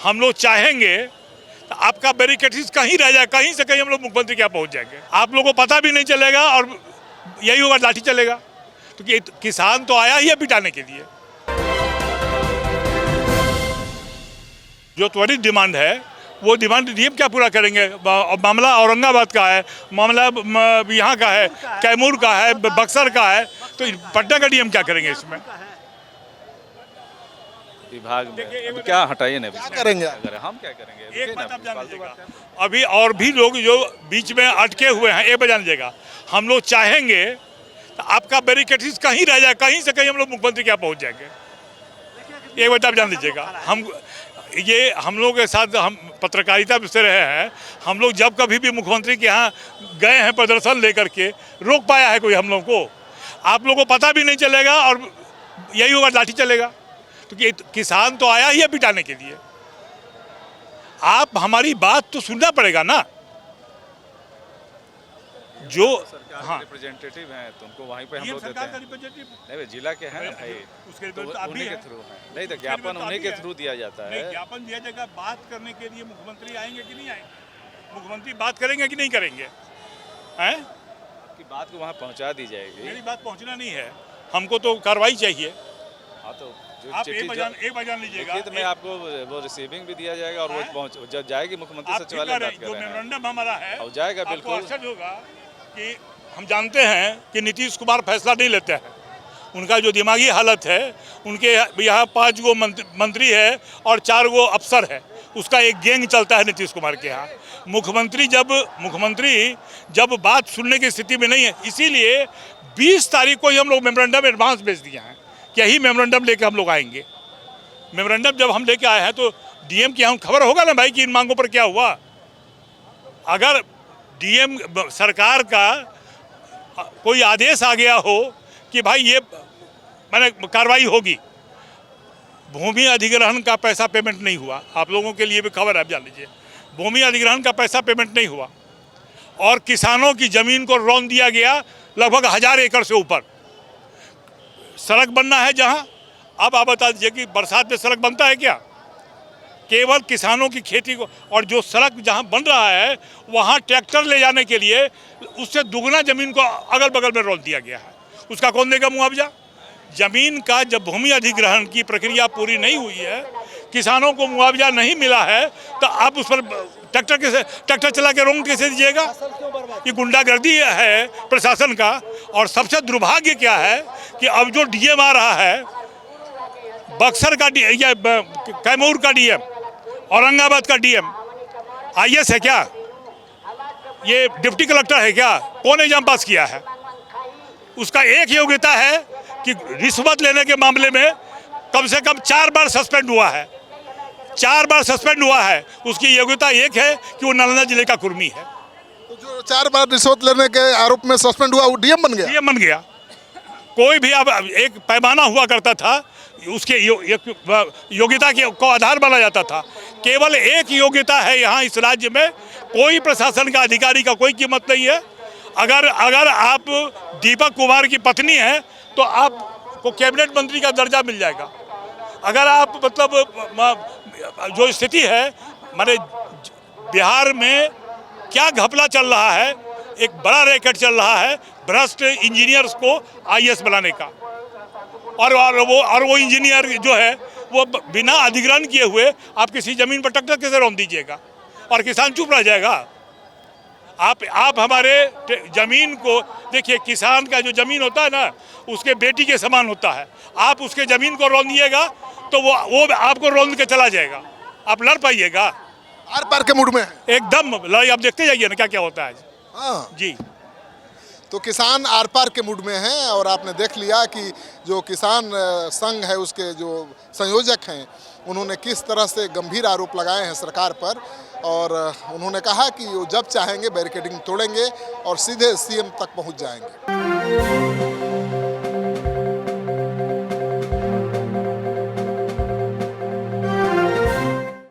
हम लोग चाहेंगे तो आपका बैरिकेड्स कहीं रह जाए, कहीं से कहीं हम लोग मुख्यमंत्री के यहाँ पहुँच जाएंगे। आप लोगों को पता भी नहीं चलेगा और यही होगा, लाठी चलेगा। क्योंकि तो किसान तो आया ही है पिटाने के लिए। जो त्वरित डिमांड है वो डिमांड डीएम क्या पूरा करेंगे। मामला औरंगाबाद का है, मामला यहाँ का है, कैमूर का है, बक्सर का है, तो पटना का डीएम क्या करेंगे इसमें। विभाग में क्या हटाइए ना, क्या करेंगे हम क्या करेंगे। एक बात आप जान लीजिएगा, अभी और भी लोग जो बीच में अटके हुए हैं, एक बात जान लीजिएगा, हम लोग चाहेंगे तो आपका बैरिकेड्स कहीं रह जाए, कहीं से कहीं हम लोग मुख्यमंत्री के यहाँ पहुँच जाएंगे। एक बात आप जान लीजिएगा, हम लोग के साथ हम पत्रकारिता से रहे हैं। हम लोग जब कभी भी मुख्यमंत्री के यहाँ गए हैं प्रदर्शन लेकर के, रोक पाया है कोई हम लोग को। आप लोगों को पता भी नहीं चलेगा और यही होगा, लाठी चलेगा। क्योंकि तो किसान तो आया ही है पिटाने के लिए। आप हमारी बात तो सुनना पड़ेगा ना। जो हाँ रिप्रेजेंटेटिव हैं तो उनको वहीं पे हम लोग देते हैं। नहीं जिला के हैं भाई, उसके तो उन्हीं के थ्रू है। नहीं तो ज्ञापन उन्हीं के थ्रू दिया जाता है। ज्ञापन दिया जाएगा। बात करने के लिए मुख्यमंत्री आएंगे कि नहीं आएंगे, मुख्यमंत्री बात करेंगे कि नहीं करेंगे, हैं? आपकी बात को वहाँ पहुँचा दी जाएगी। मेरी बात पहुँचना नहीं है, हमको तो कार्रवाई चाहिए। हाँ तो आप एक बार जान लीजिएगा, तो मैं आपको वो रिसीविंग भी दिया जाएगा और वो पहुँच जब जाएगी मुख्यमंत्री सचिवालय बात कर रहे हैं। जो मेमोरेंडम हमारा है हो जाएगा बिल्कुल। आश्चर्य होगा कि हम जानते हैं कि नीतीश कुमार फैसला नहीं लेते हैं। उनका जो दिमागी हालत है, उनके यहाँ 5 गो मंत्री है और 4 गो अफसर है, उसका एक गैंग चलता है नीतीश कुमार के यहाँ। मुख्यमंत्री जब बात सुनने की स्थिति में नहीं है, इसीलिए 20 तारीख को ही हम लोग मेमोरेंडम एडवांस भेज दिए हैं कि यही मेमोरेंडम लेके हम लोग आएंगे। मेमोरेंडम जब हम लेके आए हैं तो डीएम के यहाँ खबर होगा ना भाई कि इन मांगों पर क्या हुआ। अगर डीएम सरकार का कोई आदेश आ गया हो कि भाई ये मैंने कार्रवाई होगी, भूमि अधिग्रहण का पैसा पेमेंट नहीं हुआ, आप लोगों के लिए भी खबर है, आप जान लीजिए, भूमि अधिग्रहण का पैसा पेमेंट नहीं हुआ और किसानों की ज़मीन को रौंद दिया गया लगभग 1000 एकड़ से ऊपर। सड़क बनना है जहां, अब आप बता दीजिए कि बरसात में सड़क बनता है क्या? केवल किसानों की खेती को, और जो सड़क जहां बन रहा है वहां ट्रैक्टर ले जाने के लिए उससे दुगना ज़मीन को अगल बगल में रोक दिया गया है। उसका कौन देगा मुआवजा? ज़मीन का जब भूमि अधिग्रहण की प्रक्रिया पूरी नहीं हुई है, किसानों को मुआवजा नहीं मिला है, तो आप उस पर ट्रैक्टर चला के रोक कैसे दीजिएगा? ये गुंडागर्दी है प्रशासन का। और सबसे दुर्भाग्य क्या है कि अब जो डीएम आ रहा है, बक्सर का या कैमूर का डीएम, औरंगाबाद का डीएम आईएएस है क्या? ये डिप्टी कलेक्टर है क्या? कौन एग्जाम पास किया है? उसका एक योग्यता है कि रिश्वत लेने के मामले में कम से कम 4 बार सस्पेंड हुआ है, 4 बार सस्पेंड हुआ है। उसकी योग्यता एक है कि वो नालंदा जिले का कुर्मी है। तो जो 4 बार रिश्वत लेने के आरोप में सस्पेंड हुआ वो डीएम बन गया? डीएम बन गया। कोई भी अब एक पैमाना हुआ करता था, उसके योग्यता को आधार माना जाता था। केवल एक योग्यता है यहाँ इस राज्य में, कोई प्रशासन का अधिकारी का कोई कीमत नहीं है। अगर आप दीपक कुमार की पत्नी हैं तो आपको कैबिनेट मंत्री का दर्जा मिल जाएगा। अगर आप मतलब जो स्थिति है, माने बिहार में क्या घपला चल रहा है, एक बड़ा रैकेट चल रहा है भ्रष्ट इंजीनियर्स को आईएएस बनाने का। और वो इंजीनियर जो है वो बिना अधिग्रहण किए हुए आप किसी ज़मीन पर ट्रैक्टर कैसे रोक दीजिएगा और किसान चुप रह जाएगा? आप हमारे ज़मीन को देखिए, किसान का जो ज़मीन होता है ना, उसके बेटी के समान होता है। आप उसके ज़मीन को रौंद दिएगा तो वो आपको रौंद के चला जाएगा। आप लड़ पाइएगा? आर पार के मूड में है एकदम लड़ाई। आप देखते जाइए ना क्या क्या होता है। हाँ जी, तो किसान आर पार के मूड में हैं। और आपने देख लिया कि जो किसान संघ है उसके जो संयोजक हैं, उन्होंने किस तरह से गंभीर आरोप लगाए हैं सरकार पर। और उन्होंने कहा कि वो जब चाहेंगे बैरिकेडिंग तोड़ेंगे और सीधे सीएम तक पहुंच जाएंगे।